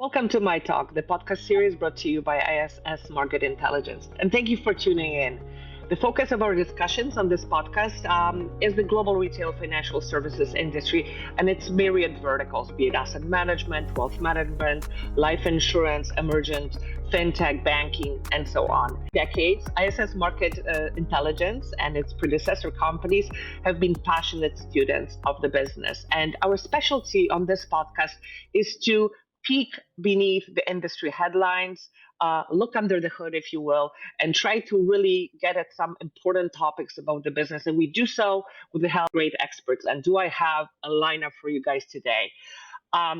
Welcome to My Talk, the podcast series brought to you by ISS Market Intelligence. And thank you for tuning in. The focus of our discussions on this podcast is the global retail financial services industry and its myriad verticals, be it asset management, wealth management, life insurance, emergent, fintech, banking, and so on. Decades, ISS Market Intelligence and its predecessor companies have been passionate students of the business. And our specialty on this podcast is to peek beneath the industry headlines, look under the hood, if you will, and try to really get at some important topics about the business. And we do so with the help of great experts. And do I have a lineup for you guys today?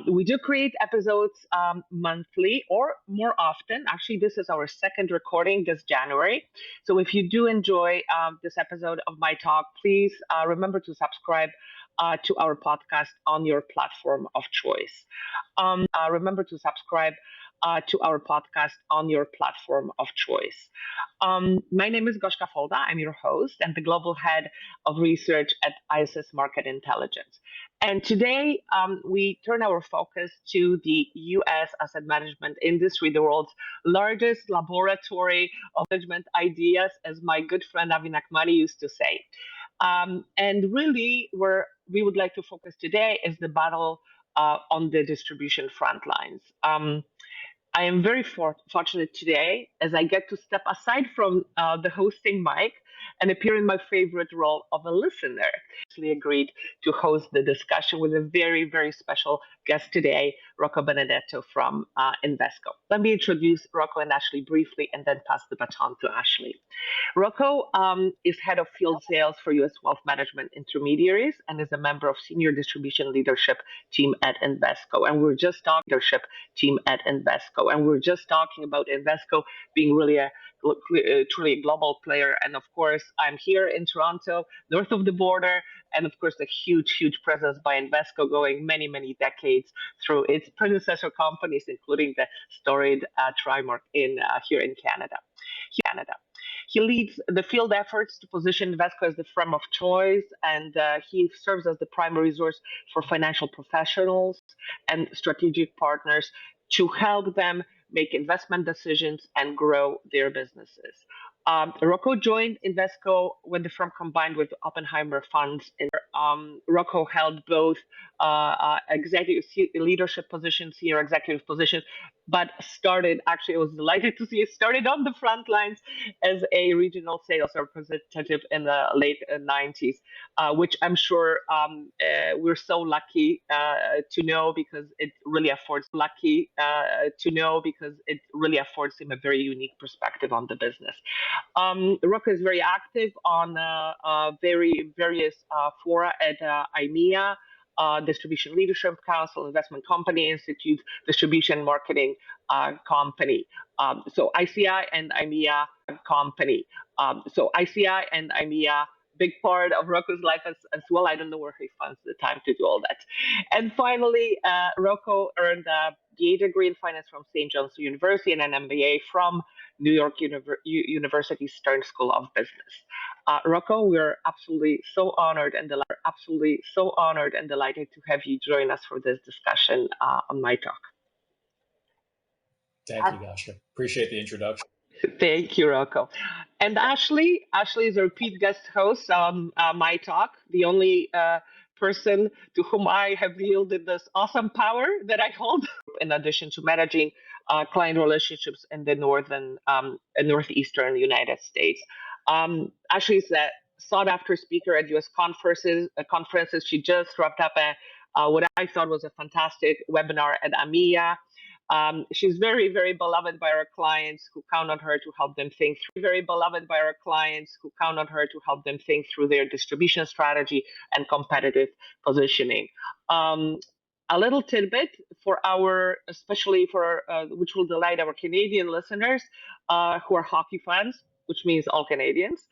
We do create episodes monthly or more often. Actually, this is our second recording this January. So if you do enjoy this episode of My Talk, please remember to subscribe to our podcast on your platform of choice. Remember to subscribe to our podcast on your platform of choice. My name is Goshka Folda. I'm your host and the global head of research at ISS Market Intelligence. And today we turn our focus to the US asset management industry, the world's largest laboratory of management ideas, as my good friend Avi Nakmani used to say. And really, where we would like to focus today is the battle on the distribution front lines. I am very fortunate today as I get to step aside from the hosting mic and appear in my favorite role of a listener. Actually agreed to host the discussion with a very, very special guest today, Rocco Benedetto from Invesco. Let me introduce Rocco and Ashley briefly and then pass the baton to Ashley. Rocco is head of field sales for US Wealth Management Intermediaries and is a member of senior distribution leadership team at Invesco. And we're just talking about Invesco being really truly a global player. And of course, I'm here in Toronto, north of the border, and of course, a huge, huge presence by Invesco going many, many decades through its predecessor companies, including the storied Trimark here in Canada. He leads the field efforts to position Invesco as the firm of choice, and he serves as the primary resource for financial professionals and strategic partners to help them make investment decisions and grow their businesses. Rocco joined Invesco when the firm combined with Oppenheimer Funds. Rocco held both executive leadership positions, senior executive positions, but I was delighted to see it started on the front lines as a regional sales representative in the late 90s, which I'm sure we're so lucky to know because it really affords him a very unique perspective on the business. Rocco is very active on various fora at IMEA, Distribution Leadership Council, Investment Company Institute, Distribution Marketing Company. So ICI and IMEA, big part of Rocco's life as well. I don't know where he finds the time to do all that. And finally, Rocco earned a BA degree in finance from St. John's University and an MBA from New York University Stern School of Business. Rocco, we're absolutely so honored and delighted to have you join us for this discussion on My Talk. Thank you, Goshka. Appreciate the introduction. Thank you, Rocco. And Ashley is a repeat guest host on My Talk, the only person to whom I have yielded this awesome power that I hold, in addition to managing client relationships in the northeastern United States. Ashley is a sought-after speaker at U.S. conferences. She just wrapped up what I thought was a fantastic webinar at AMIA. She's very, very beloved by our clients who count on her to help them think through their distribution strategy and competitive positioning. A little tidbit which will delight our Canadian listeners who are hockey fans, which means all Canadians,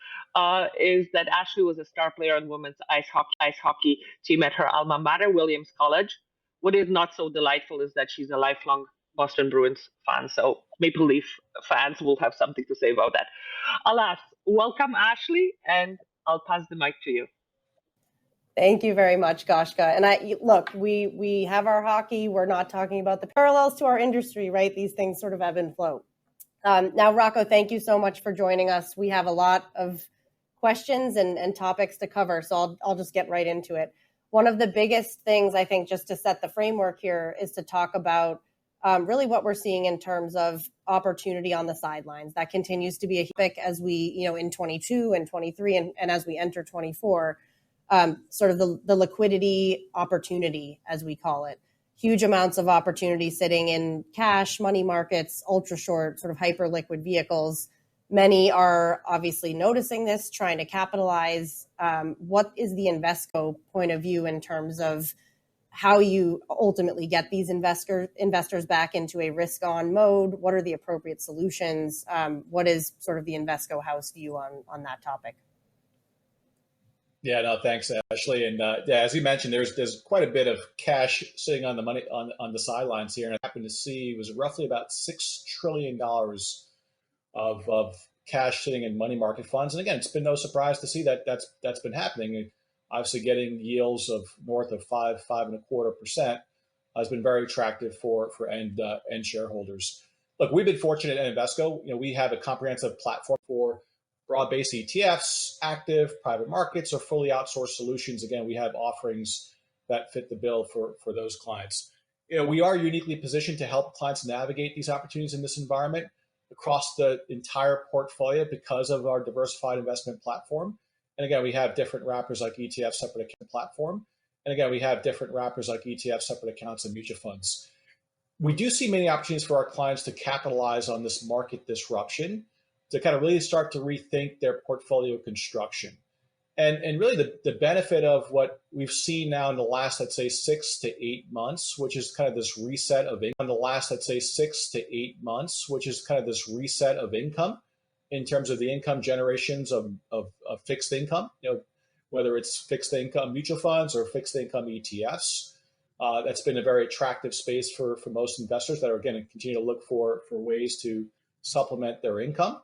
is that Ashley was a star player on women's ice hockey team at her alma mater, Williams College. What is not so delightful is that she's a lifelong Boston Bruins fan, so Maple Leaf fans will have something to say about that. Alas, welcome, Ashley, and I'll pass the mic to you. Thank you very much, Goshka. And look, we have our hockey. We're not talking about the parallels to our industry, right? These things sort of ebb and flow. Now, Rocco, thank you so much for joining us. We have a lot of questions and topics to cover, so I'll just get right into it. One of the biggest things, I think, just to set the framework here, is to talk about really what we're seeing in terms of opportunity on the sidelines. That continues to be a topic as we, in 22 and 23 and as we enter 24, sort of the liquidity opportunity, as we call it. Huge amounts of opportunity sitting in cash, money markets, ultra short, sort of hyper liquid vehicles. Many are obviously noticing this, trying to capitalize. What is the Invesco point of view in terms of how you ultimately get these investors back into a risk-on mode? What are the appropriate solutions? What is sort of the Invesco house view on that topic? Yeah, no, thanks, Ashley. And yeah, as you mentioned, there's quite a bit of cash sitting on the money on the sidelines here, and I happened to see it was roughly about $6 trillion of cash sitting in money market funds. And again, it's been no surprise to see that that's been happening. And obviously, getting yields of north of 5.25% has been very attractive for end shareholders. Look, we've been fortunate at Invesco. We have a comprehensive platform for broad-based ETFs, active, private markets, or fully outsourced solutions. Again, we have offerings that fit the bill for those clients. We are uniquely positioned to help clients navigate these opportunities in this environment across the entire portfolio because of our diversified investment platform. And again, we have different wrappers like ETF separate account platform. And again, we have different wrappers like ETF separate accounts and mutual funds. We do see many opportunities for our clients to capitalize on this market disruption, to kind of really start to rethink their portfolio construction. And really the benefit of what we've seen now in the last, let's say, 6 to 8 months, which is kind of this reset of income, in terms of the income generations of fixed income, whether it's fixed income mutual funds or fixed income ETFs. That's been a very attractive space for most investors that are going to continue to look for ways to supplement their income.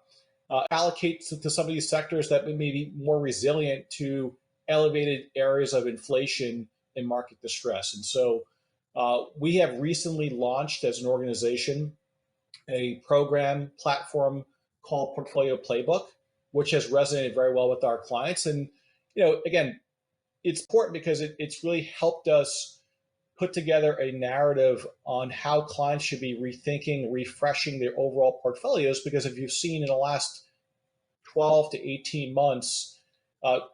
Allocate to some of these sectors that may be more resilient to elevated areas of inflation and market distress. And so we have recently launched as an organization a program platform called Portfolio Playbook, which has resonated very well with our clients. And, again, it's important because it's really helped us put together a narrative on how clients should be rethinking, refreshing their overall portfolios. Because if you've seen in the last 12 to 18 months,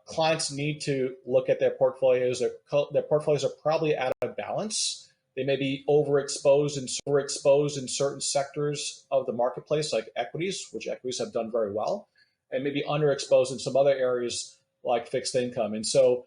clients need to look at their portfolios. Their portfolios are probably out of balance. They may be overexposed in certain sectors of the marketplace, like equities, which equities have done very well, and maybe underexposed in some other areas like fixed income. And so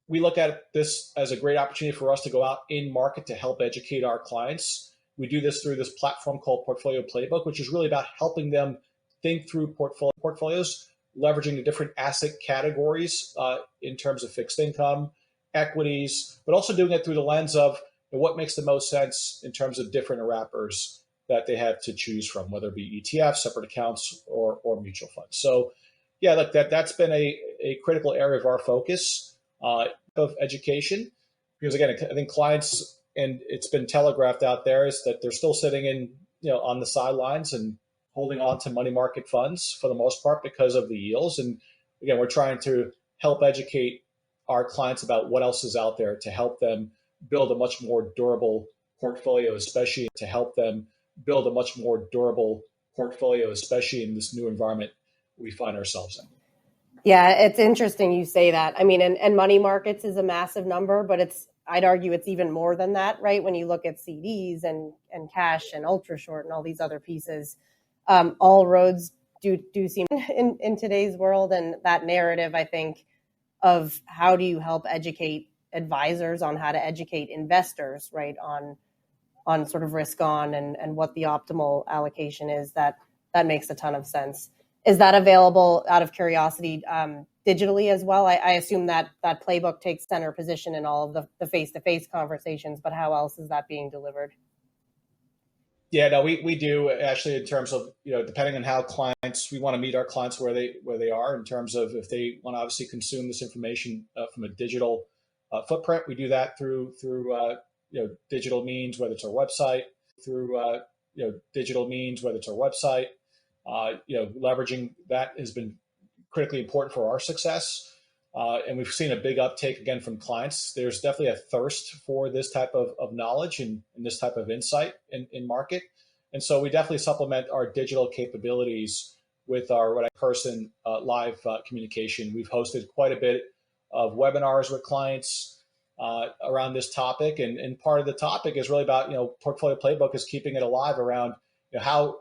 we look at this as a great opportunity for us to go out in market to help educate our clients. We do this through this platform called Portfolio Playbook, which is really about helping them think through portfolios, leveraging the different asset categories in terms of fixed income, equities, but also doing it through the lens of what makes the most sense in terms of different wrappers that they have to choose from, whether it be ETFs, separate accounts, or mutual funds. So yeah, look, that's been a critical area of our focus of education, because again, I think clients, and it's been telegraphed out there, is that they're still sitting in, on the sidelines and holding on to money market funds for the most part because of the yields. And again, we're trying to help educate our clients about what else is out there to help them build a much more durable portfolio, especially in this new environment we find ourselves in. Yeah, it's interesting you say that. I mean, and money markets is a massive number, but I'd argue it's even more than that, right? When you look at CDs and cash and ultra short and all these other pieces, all roads do seem in today's world. And that narrative, I think, of how do you help educate advisors on how to educate investors, right, on sort of risk on and what the optimal allocation is, that makes a ton of sense. Is that available, out of curiosity, digitally as well? I assume that playbook takes center position in all of the face-to-face conversations, but how else is that being delivered? Yeah, no, we do actually, in terms of, depending on how we want to meet our clients where they are, in terms of if they want to obviously consume this information from a digital footprint. We do that through digital means, whether it's our website, leveraging that has been critically important for our success. And we've seen a big uptake again from clients. There's definitely a thirst for this type of knowledge and this type of insight in market. And so we definitely supplement our digital capabilities with our person live communication. We've hosted quite a bit of webinars with clients around this topic. And part of the topic is really about, portfolio playbook is keeping it alive around how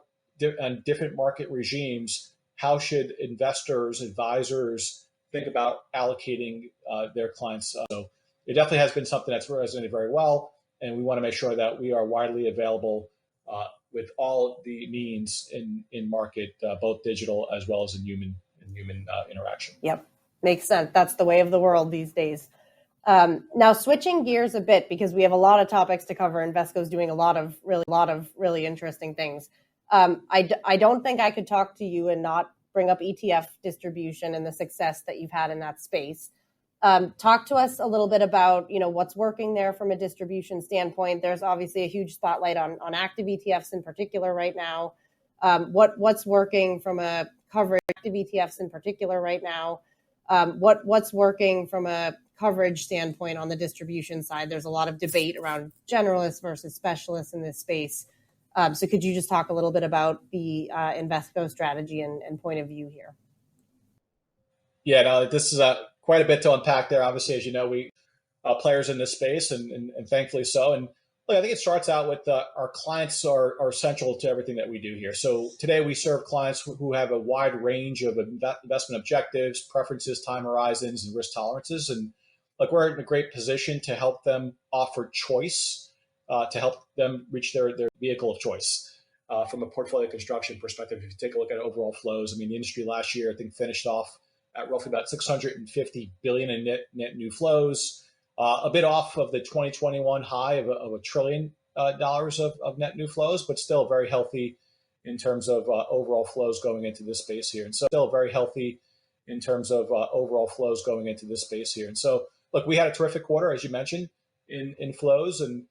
on different market regimes, how should investors, advisors think about allocating their clients. So it definitely has been something that's resonated very well. And we want to make sure that we are widely available with all the means in market, both digital as well as in human interaction. Yep, makes sense. That's the way of the world these days. Now, switching gears a bit, because we have a lot of topics to cover. Invesco's doing a lot of really interesting things. I don't think I could talk to you and not bring up ETF distribution and the success that you've had in that space. Talk to us a little bit about, what's working there from a distribution standpoint. There's obviously a huge spotlight on active ETFs in particular right now. What's working from a coverage active ETFs in particular right now? What's working from a coverage standpoint on the distribution side? There's a lot of debate around generalists versus specialists in this space. So could you just talk a little bit about the Invesco strategy and point of view here? Yeah, no, this is quite a bit to unpack there. Obviously, as you know, we players in this space, and thankfully so. And look, I think it starts out with our clients are central to everything that we do here. So today we serve clients who have a wide range of investment objectives, preferences, time horizons, and risk tolerances. And look, we're in a great position to help them offer choice, to help them reach their vehicle of choice. From a portfolio construction perspective, if you take a look at overall flows, I mean, the industry last year, I think, finished off at roughly about $650 billion in net new flows, a bit off of the 2021 high of $1 trillion of net new flows, but still very healthy in terms of overall flows going into this space here. And so look, we had a terrific quarter, as you mentioned, in flows. And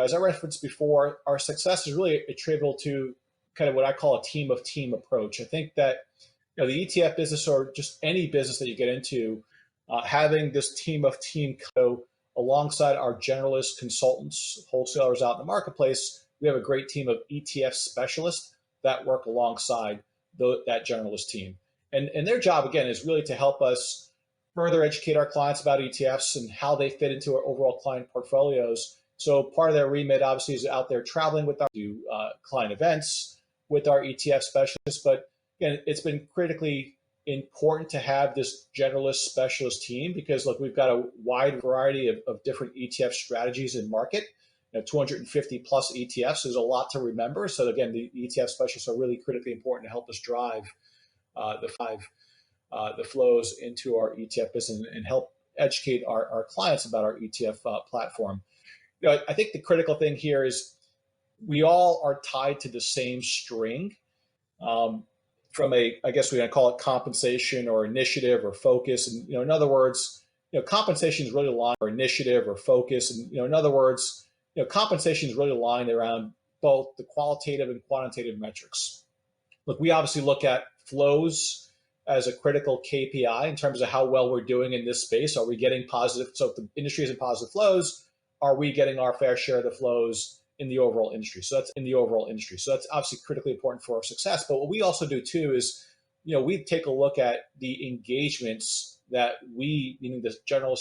as I referenced before, our success is really attributable to kind of what I call a team of team approach. I think that the ETF business, or just any business that you get into, having this team of team go alongside our generalist consultants, wholesalers out in the marketplace, we have a great team of ETF specialists that work alongside that generalist team. And their job, again, is really to help us further educate our clients about ETFs and how they fit into our overall client portfolios. So part of their remit, obviously, is out there traveling with our client events with our ETF specialists. But again, it's been critically important to have this generalist specialist team because, look, we've got a wide variety of different ETF strategies in market. 250 plus ETFs is a lot to remember. So again, the ETF specialists are really critically important to help us drive the flows into our ETF business and help educate our clients about our ETF platform. I think the critical thing here is we all are tied to the same string. From I guess we're going to call it compensation or initiative or focus. And, in other words, compensation is really aligned or initiative or focus. And, in other words, compensation is really aligned around both the qualitative and quantitative metrics. Look, we obviously look at flows as a critical KPI in terms of how well we're doing in this space. Are we getting positive? So if the industry is in positive flows, are we getting our fair share of the flows in the overall industry? So that's obviously critically important for our success. But what we also do too is, we take a look at the engagements that we, meaning the general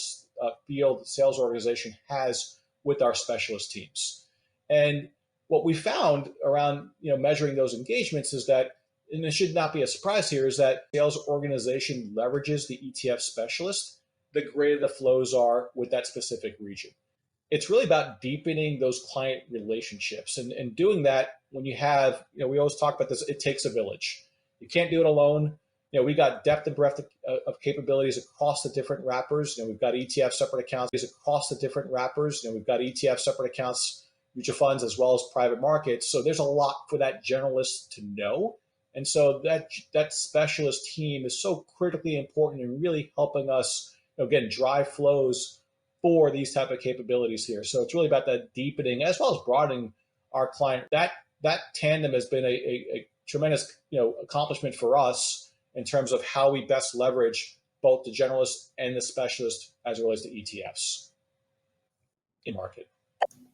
field sales organization, has with our specialist teams. And what we found around, measuring those engagements is that, and it should not be a surprise here, is that sales organization leverages the ETF specialist, the greater the flows are with that specific region. It's really about deepening those client relationships and doing that when you have, we always talk about this, it takes a village. You can't do it alone. We got depth and breadth of capabilities across the different wrappers. We've got ETF separate accounts across the different wrappers. We've got ETF separate accounts, mutual funds, as well as private markets. So there's a lot for that generalist to know. And so that specialist team is so critically important in really helping us, again, drive flows for these type of capabilities here. So it's really about that deepening as well as broadening our client. That tandem has been a tremendous accomplishment for us in terms of how we best leverage both the generalist and the specialist as it relates to ETFs in market.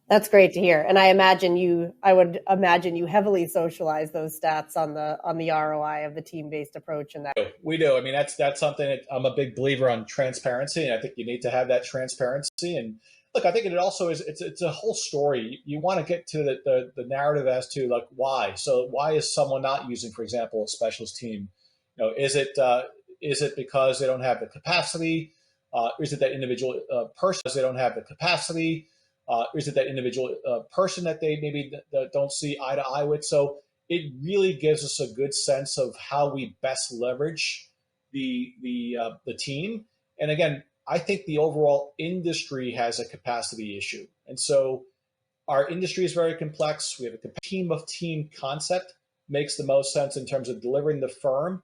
That's great to hear. And I would imagine you heavily socialize those stats on the ROI of the team-based approach. And that we do. I mean, that's something that I'm a big believer on transparency. And I think you need to have that transparency. And look, I think it also is, it's a whole story. You want to get to the narrative as to like why. So why is someone not using, for example, a specialist team? Is it because they don't have the capacity? Is it that individual person they don't have the capacity? Is it that individual person that they maybe don't see eye to eye with? So it really gives us a good sense of how we best leverage the team. And again, I think the overall industry has a capacity issue. And so our industry is very complex. We have a team of team concept makes the most sense in terms of delivering the firm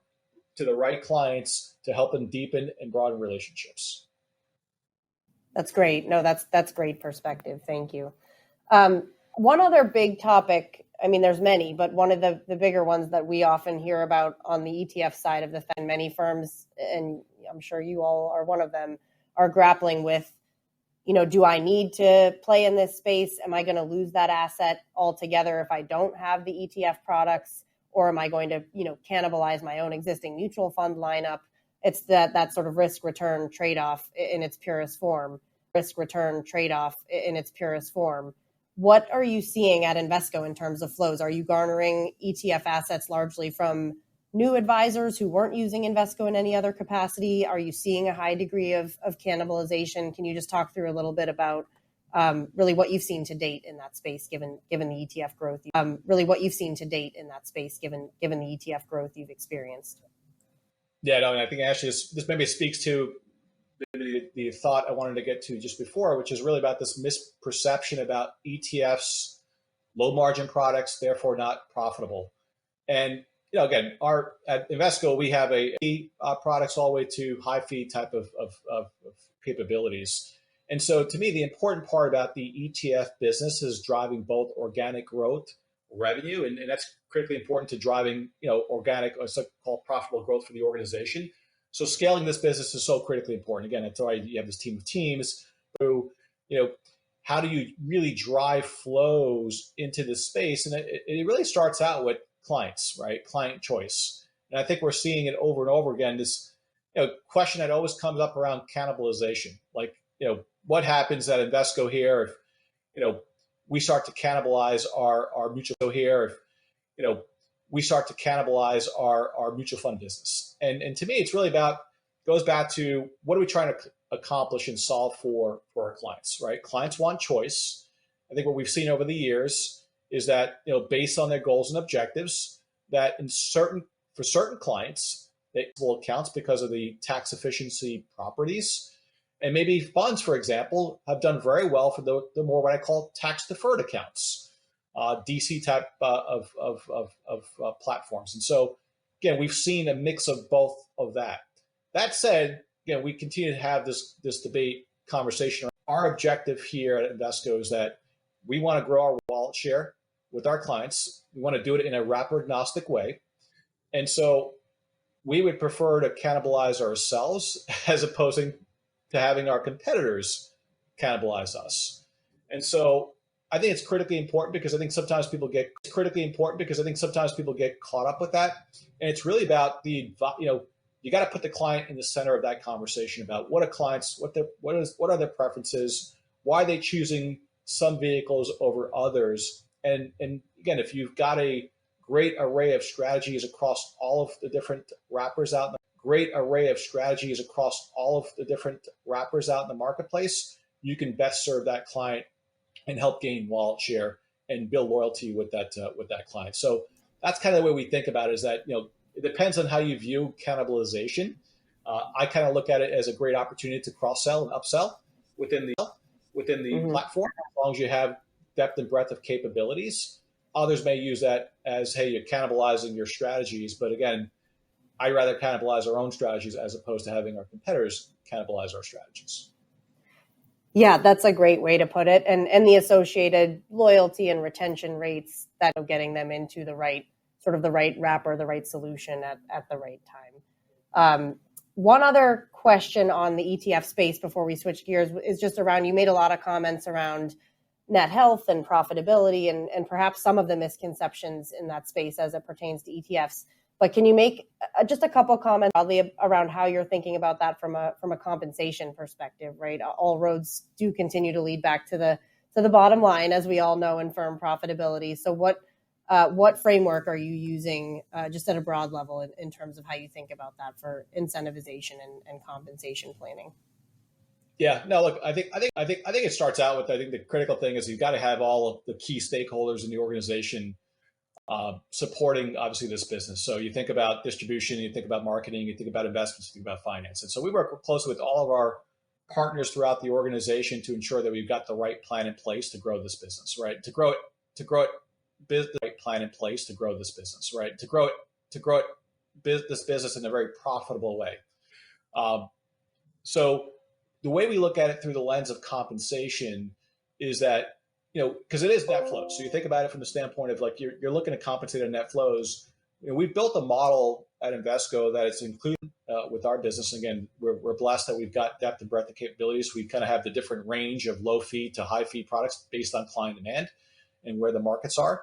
to the right clients to help them deepen and broaden relationships. That's great. No, that's great perspective. Thank you. One other big topic, I mean, there's many, but one of the bigger ones that we often hear about on the ETF side of the fence, many firms, and I'm sure you all are one of them, are grappling with, do I need to play in this space? Am I going to lose that asset altogether if I don't have the ETF products? Or am I going to, cannibalize my own existing mutual fund lineup? It's that sort of risk-return trade-off in its purest form. Risk-return trade-off in its purest form. What are you seeing at Invesco in terms of flows? Are you garnering ETF assets largely from new advisors who weren't using Invesco in any other capacity? Are you seeing a high degree of cannibalization? Can you just talk through a little bit about really what you've seen to date in that space, given the ETF growth? Really what you've seen to date in that space, given the ETF growth you've experienced? Yeah, no, and I think actually this maybe speaks to the thought I wanted to get to just before, which is really about this misperception about ETFs, low margin products, therefore not profitable. And again, at Invesco we have a products all the way to high fee type of capabilities. And so to me, the important part about the ETF business is driving both organic growth, revenue, and that's critically important to driving, organic or so-called profitable growth for the organization. So scaling this business is so critically important. Again, that's why you have this team of teams who, how do you really drive flows into this space? And it really starts out with clients, right? Client choice. And I think we're seeing it over and over again, this question that always comes up around cannibalization. Like, what happens at Invesco here if, we start to cannibalize our mutual here, if, we start to cannibalize our mutual fund business. And to me, it's really goes back to what are we trying to accomplish and solve for our clients, right? Clients want choice. I think what we've seen over the years is that, based on their goals and objectives, that for certain clients, they will accounts because of the tax efficiency properties. And maybe funds, for example, have done very well for the more what I call tax deferred accounts, DC type of platforms. And so, again, we've seen a mix of both of that. That said, again, we continue to have this debate conversation. Our objective here at Invesco is that we want to grow our wallet share with our clients. We want to do it in a wrapper agnostic way. And so we would prefer to cannibalize ourselves as opposing to having our competitors cannibalize us. And so I think it's critically important because I think sometimes people get caught up with that. And it's really about you got to put the client in the center of that conversation about what are clients, what are their preferences, why are they choosing some vehicles over others. And again, if you've got a great array of strategies across all of the different wrappers out in the marketplace, you can best serve that client and help gain wallet share and build loyalty with that client. So that's kind of the way we think about it, is that it depends on how you view cannibalization. I kind of look at it as a great opportunity to cross-sell and upsell within the platform, as long as you have depth and breadth of capabilities. Others may use that as, hey, you're cannibalizing your strategies. But again, I'd rather cannibalize our own strategies as opposed to having our competitors cannibalize our strategies. Yeah, that's a great way to put it. And the associated loyalty and retention rates that are getting them into the right wrapper, the right solution at the right time. One other question on the ETF space before we switch gears is just around, you made a lot of comments around net health and profitability and perhaps some of the misconceptions in that space as it pertains to ETFs. But can you make just a couple comments broadly around how you're thinking about that from a compensation perspective, right? All roads do continue to lead back to the bottom line, as we all know, in firm profitability. So what framework are you using just at a broad level in terms of how you think about that for incentivization and compensation planning? Yeah, no, look, I think it starts out with, I think the critical thing is you've got to have all of the key stakeholders in the organization supporting obviously this business. So you think about distribution, you think about marketing, you think about investments, you think about finance. And so we work closely with all of our partners throughout the organization to ensure that we've got the right plan in place to grow this business, right? To grow it, the right plan in place to grow this business, right? To grow this business in a very profitable way. So the way we look at it through the lens of compensation is that, because it is net flows. So you think about it from the standpoint of like you're looking to compensate on net flows. We've built a model at Invesco that is included with our business. Again, we're blessed that we've got depth and breadth of capabilities. We kind of have the different range of low fee to high fee products based on client demand and where the markets are.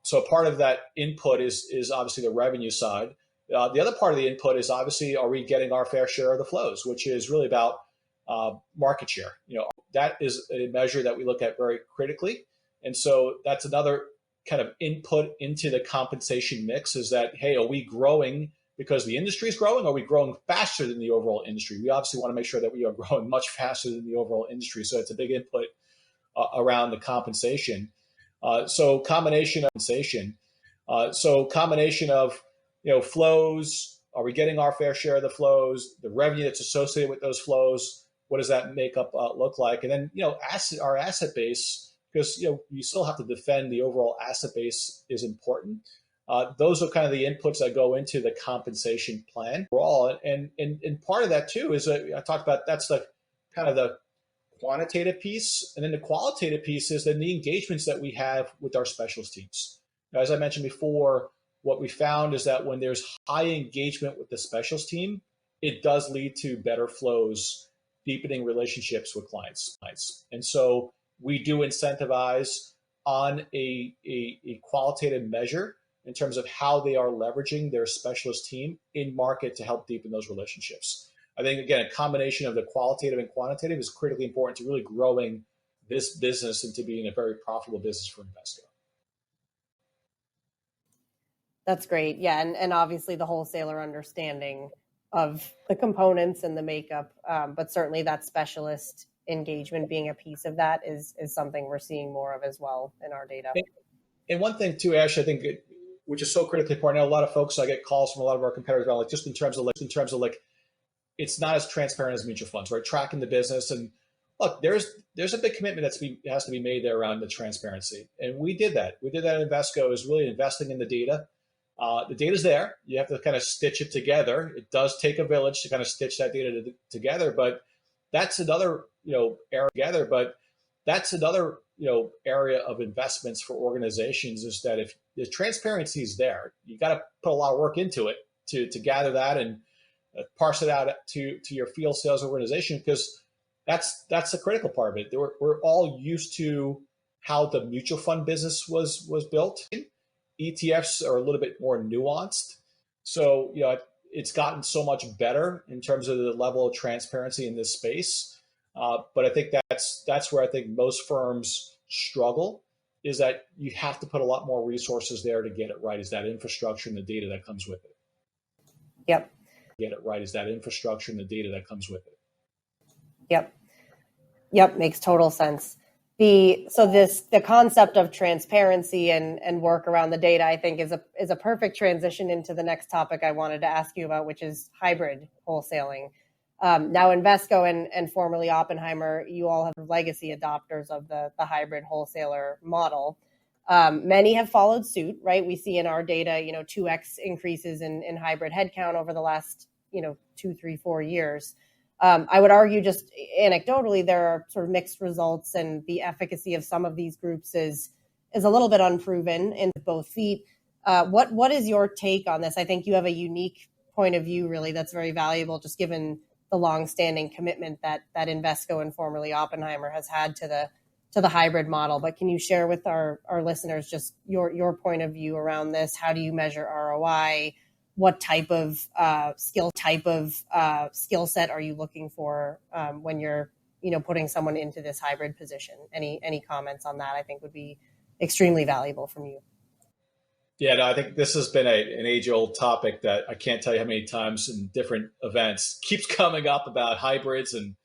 So part of that input is obviously the revenue side. The other part of the input is obviously, are we getting our fair share of the flows, which is really about market share. That is a measure that we look at very critically. And so that's another kind of input into the compensation mix is that, hey, are we growing because the industry is growing? Are we growing faster than the overall industry? We obviously want to make sure that we are growing much faster than the overall industry. So it's a big input around the compensation. So combination of flows. Are we getting our fair share of the flows? The revenue that's associated with those flows. What does that makeup look like? And then our asset base, because you still have to defend the overall asset base is important. Those are kind of the inputs that go into the compensation plan overall. And part of that too is I talked about that's the kind of the quantitative piece, and then the qualitative piece is then the engagements that we have with our specialist teams. Now, as I mentioned before, what we found is that when there's high engagement with the specialist team, it does lead to better flows, deepening relationships with clients. And so we do incentivize on a qualitative measure in terms of how they are leveraging their specialist team in market to help deepen those relationships. I think, again, a combination of the qualitative and quantitative is critically important to really growing this business into being a very profitable business for Invesco. That's great. Yeah. And obviously the wholesaler understanding of the components and the makeup, but certainly that specialist engagement being a piece of that is something we're seeing more of as well in our data. And one thing too, Ash, I think, which is so critically important. I know a lot of folks, I get calls from a lot of our competitors about just in terms of it's not as transparent as mutual funds, right? Tracking the business. And look, there's a big commitment has to be made there around the transparency. And we did that. We did that at Invesco, is really investing in the data. The data's there. You have to kind of stitch it together. It does take a village to kind of stitch that data together, but that's another, area of investments for organizations is that if the transparency is there, you got to put a lot of work into it to gather that and parse it out to your field sales organization, because that's the critical part of it. We're all used to how the mutual fund business was built. ETFs are a little bit more nuanced. So, it's gotten so much better in terms of the level of transparency in this space. But I think that's where I think most firms struggle, is that you have to put a lot more resources there to get it right, is that infrastructure and the data that comes with it. Yep. Get it right, is that infrastructure and the data that comes with it. Yep. Makes total sense. The concept of transparency and work around the data, I think, is a perfect transition into the next topic I wanted to ask you about, which is hybrid wholesaling. Now, Invesco and formerly Oppenheimer, you all have legacy adopters of the hybrid wholesaler model. Many have followed suit, right? We see in our data, 2x increases in hybrid headcount over the last, 2, 3, 4 years. I would argue just anecdotally, there are sort of mixed results, and the efficacy of some of these groups is a little bit unproven in both feet. What is your take on this? I think you have a unique point of view, really, that's very valuable, just given the longstanding commitment that Invesco and formerly Oppenheimer has had to the hybrid model. But can you share with our listeners just your point of view around this? How do you measure ROI? What type of skill set are you looking for when you're putting someone into this hybrid position? Any comments on that, I think, would be extremely valuable from you. Yeah, no, I think this has been an age-old topic that I can't tell you how many times in different events keeps coming up about hybrids and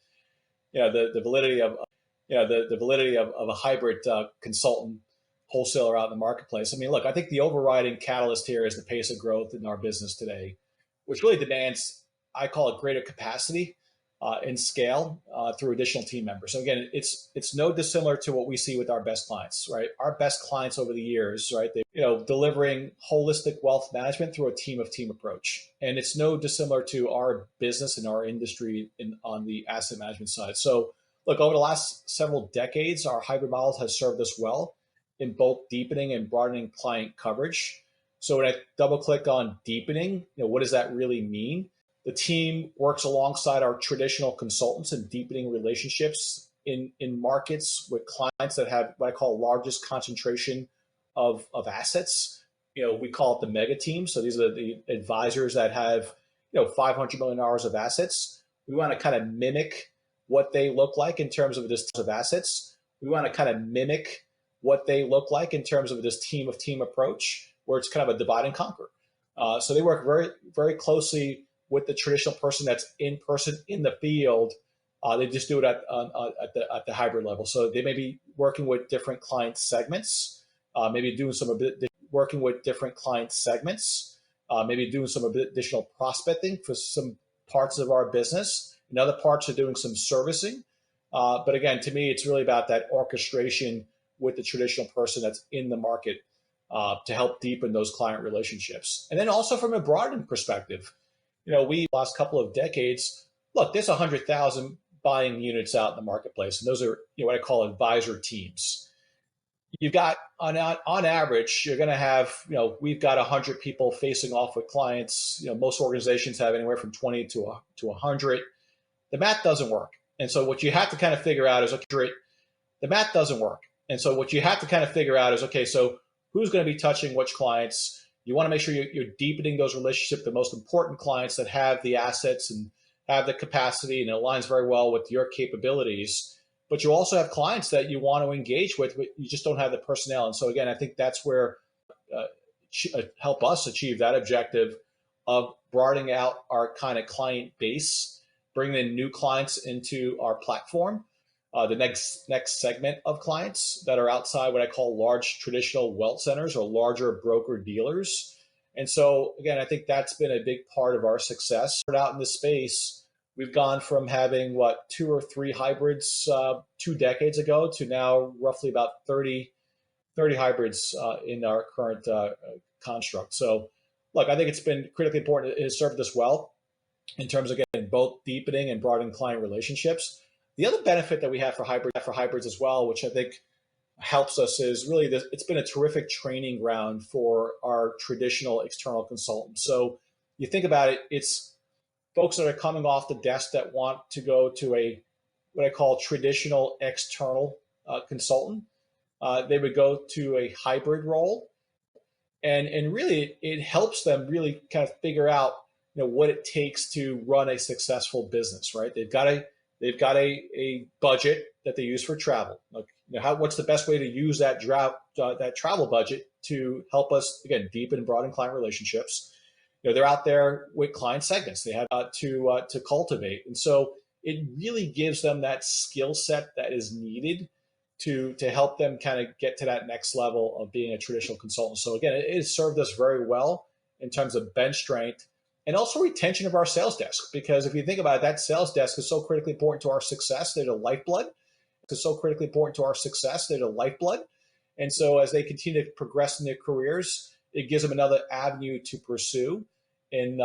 the validity of a hybrid consultant wholesaler out in the marketplace. I mean, look, I think the overriding catalyst here is the pace of growth in our business today, which really demands, I call it, greater capacity and scale through additional team members. So again, it's no dissimilar to what we see with our best clients, right? Our best clients over the years, right? They, delivering holistic wealth management through a team approach, and it's no dissimilar to our business and our industry on the asset management side. So, look, over the last several decades, our hybrid model has served us well in both deepening and broadening client coverage. So when I double click on deepening, what does that really mean? The team works alongside our traditional consultants in deepening relationships in markets with clients that have what I call largest concentration of assets. We call it the mega team. So these are the advisors that have, $500 million of assets. We want to kind of mimic what they look like in terms of this of assets. We want to kind of mimic what they look like in terms of this team approach, where it's kind of a divide and conquer. So they work very, very closely with the traditional person that's in person in the field. They just do it at the hybrid level. So they may be working with different client segments, maybe doing some additional prospecting for some parts of our business. In other parts are doing some servicing. But again, to me, it's really about that orchestration with the traditional person that's in the market to help deepen those client relationships. And then also from a broadening perspective, we last couple of decades, look, there's 100,000 buying units out in the marketplace, and those are what I call advisor teams. You've got on average, you're going to have we've got 100 people facing off with clients. Most organizations have anywhere from 20 to 100. The math doesn't work, and so what you have to kind of figure out is the math doesn't work, and so what you have to kind of figure out is so who's going to be touching which clients. You want to make sure you're deepening those relationships, the most important clients that have the assets and have the capacity, and it aligns very well with your capabilities. But you also have clients that you want to engage with, but you just don't have the personnel. And so again, I think that's where help us achieve that objective of broadening out our kind of client base, bringing in new clients into our platform. The next segment of clients that are outside what I call large traditional wealth centers or larger broker dealers. And so, again, I think that's been a big part of our success. Out in this space, we've gone from having, 2 or 3 hybrids 2 decades ago to now roughly about 30 hybrids in our current construct. So, look, I think it's been critically important. It has served us well in terms of, again, both deepening and broadening client relationships. The other benefit that we have for hybrids as well, which I think helps us, is really it's been a terrific training ground for our traditional external consultants. So you think about it, it's folks that are coming off the desk that want to go to what I call traditional external consultant. They would go to a hybrid role, and really it helps them really kind of figure out what it takes to run a successful business. Right? They've got a budget that they use for travel. Like, what's the best way to use that travel budget to help us, again, deepen and broaden client relationships? They're out there with client segments they have to cultivate, and so it really gives them that skill set that is needed to help them kind of get to that next level of being a traditional consultant. So again, it has served us very well in terms of bench strength. And also retention of our sales desk, because if you think about it, that sales desk is so critically important to our success. They're the lifeblood. And so as they continue to progress in their careers, it gives them another avenue to pursue in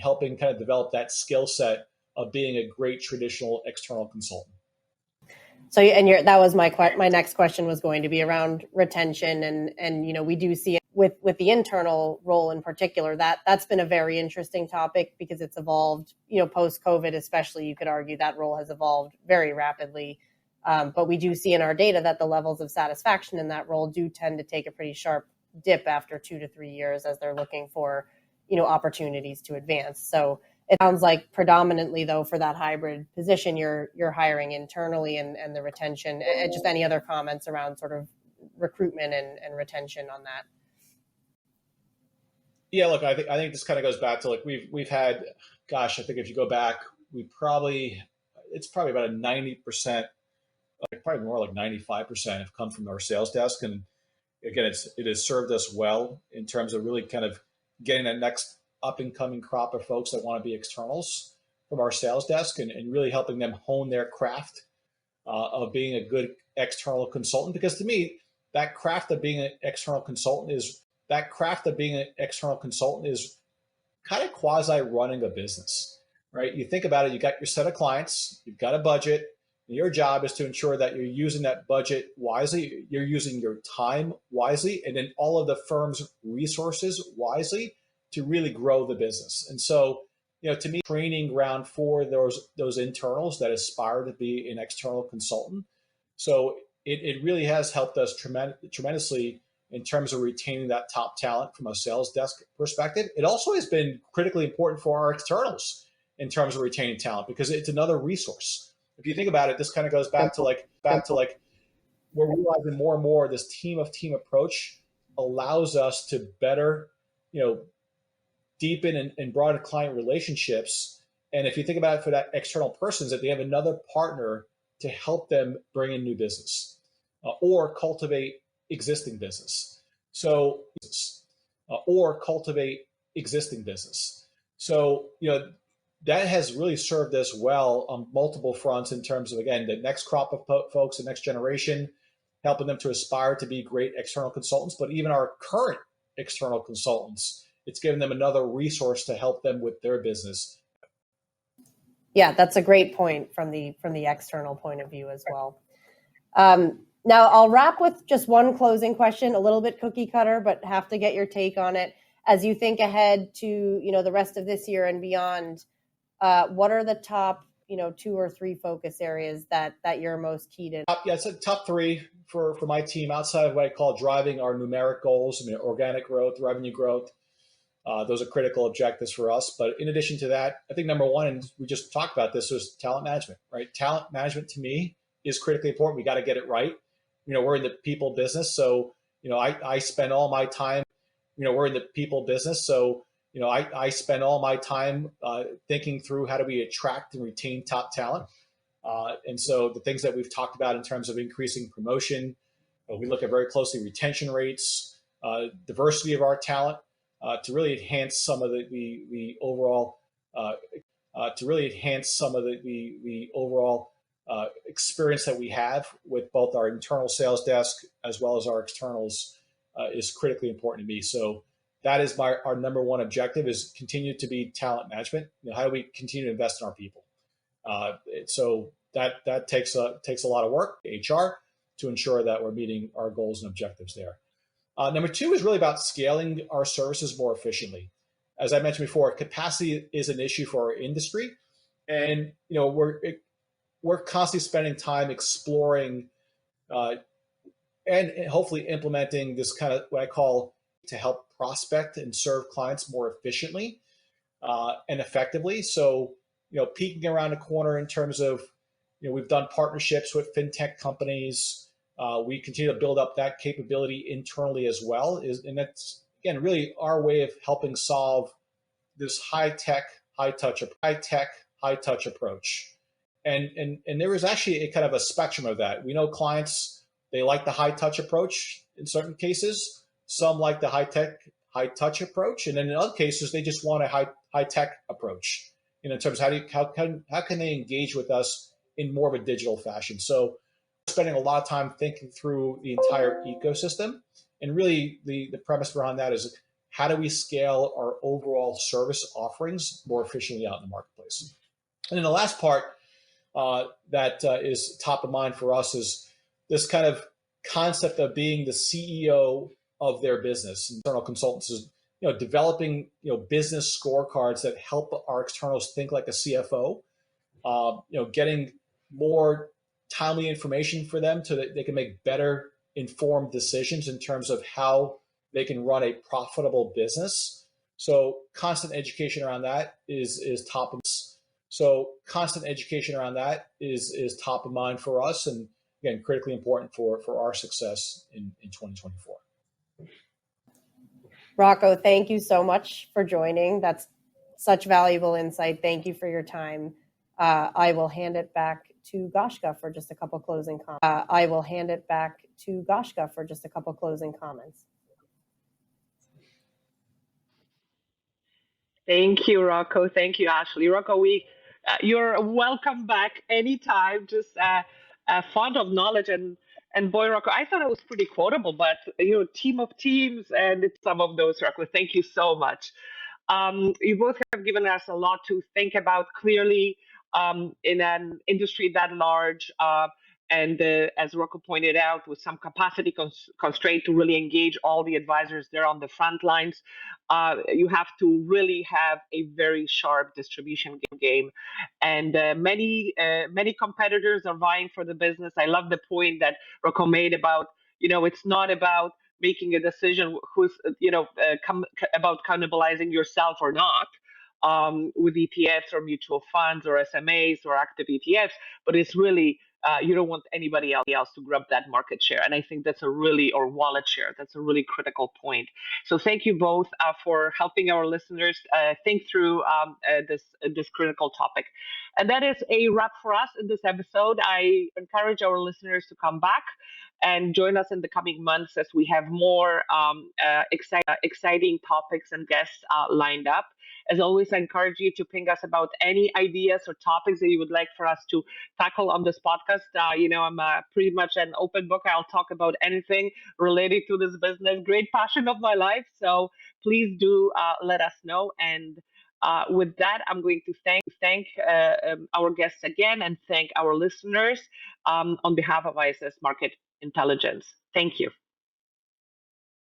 helping kind of develop that skill set of being a great traditional external consultant. So, that was my next question was going to be around retention, and we do see it with the internal role in particular that's been a very interesting topic because it's evolved, post COVID, especially. You could argue that role has evolved very rapidly, but we do see in our data that the levels of satisfaction in that role do tend to take a pretty sharp dip after 2 to 3 years as they're looking for opportunities to advance. So it sounds like predominantly, though, for that hybrid position, you're hiring internally and the retention. And just any other comments around sort of recruitment and retention on that? Yeah, look, I think this kind of goes back to, like, we've had, gosh, I think if you go back, it's probably about a 90%, probably more like 95% have come from our sales desk. And again, it has served us well in terms of really kind of getting that next up and coming crop of folks that want to be externals from our sales desk, and really helping them hone their craft of being a good external consultant. Because to me, that craft of being an external consultant is kind of quasi running a business, right? You think about it, you got your set of clients, you've got a budget, and your job is to ensure that you're using that budget wisely, you're using your time wisely, and then all of the firm's resources wisely to really grow the business. And so, to me, training ground for those internals that aspire to be an external consultant. So it really has helped us tremendously in terms of retaining that top talent from a sales desk perspective. It also has been critically important for our externals in terms of retaining talent, because it's another resource. If you think about it, this kind of goes back to we're realizing more and more this team approach allows us to better, deepen and broaden client relationships. And if you think about it for that external person, that they have another partner to help them bring in new business or cultivate existing business. So, that has really served us well on multiple fronts in terms of, again, the next crop of folks, the next generation, helping them to aspire to be great external consultants, but even our current external consultants, it's given them another resource to help them with their business. Yeah, that's a great point from the external point of view as well. Now I'll wrap with just one closing question, a little bit cookie cutter, but have to get your take on it. As you think ahead to the rest of this year and beyond, what are the top 2 or 3 focus areas that you're most keyed in? Yeah, it's a top 3 for my team outside of what I call driving our numeric goals. Organic growth, revenue growth. Those are critical objectives for us. But in addition to that, I think number 1, and we just talked about this, was talent management, right? Talent management to me is critically important. We got to get it right. We're in the people business. So, I spend all my time, we're in the people business. So, I spend all my time thinking through how do we attract and retain top talent. And so the things that we've talked about in terms of increasing promotion, we look at very closely retention rates, diversity of our talent, to really enhance some of the overall experience that we have with both our internal sales desk as well as our externals is critically important to me. So that is our number 1 objective, is continue to be talent management. How do we continue to invest in our people? So that takes a lot of work, HR, to ensure that we're meeting our goals and objectives there. Number 2 is really about scaling our services more efficiently. As I mentioned before, capacity is an issue for our industry, and we're constantly spending time exploring and hopefully implementing this kind of what I call to help prospect and serve clients more efficiently and effectively. So, peeking around the corner in terms of, we've done partnerships with fintech companies. We continue to build up that capability internally as well. And that's, again, really our way of helping solve this high-tech, high-touch approach. And there is actually a kind of a spectrum of that. We know clients, they like the high-touch approach in certain cases. Some like the high-touch approach. And then in other cases, they just want a high-tech approach, in terms of how can they engage with us in more of a digital fashion. So spending a lot of time thinking through the entire ecosystem. And really the premise behind that is, how do we scale our overall service offerings more efficiently out in the marketplace? And then the last part that is top of mind for us is this kind of concept of being the CEO of their business. Internal consultants is developing business scorecards that help our externals think like a CFO. Getting more timely information for them so that they can make better informed decisions in terms of how they can run a profitable business. So constant education around that is top of mind for us, and again, critically important for our success in 2024. Rocco, thank you so much for joining. That's such valuable insight. Thank you for your time. I will hand it back to Goshka for just a couple closing comments. Thank you, Rocco. Thank you, Ashley. Rocco, you're welcome back anytime. Just fond of knowledge, and boy, Rocco, I thought it was pretty quotable, but team of teams, and it's some of those, Rocco. Thank you so much. You both have given us a lot to think about. Clearly, in an industry that large, and as Rocco pointed out, with some capacity constraint to really engage all the advisors there on the front lines, you have to really have a very sharp distribution game. And many competitors are vying for the business. I love the point that Rocco made about, it's not about making a decision who's, about cannibalizing yourself or not. With ETFs or mutual funds or SMAs or active ETFs, but it's really you don't want anybody else to grab that market share. And I think that's or wallet share. That's a really critical point. So thank you both for helping our listeners think through this critical topic. And that is a wrap for us in this episode. I encourage our listeners to come back and join us in the coming months as we have more exciting topics and guests lined up. As always, I encourage you to ping us about any ideas or topics that you would like for us to tackle on this podcast. I'm pretty much an open book. I'll talk about anything related to this business. Great passion of my life. So please do let us know. And with that, I'm going to thank our guests again and thank our listeners on behalf of ISS Market Intelligence. Thank you.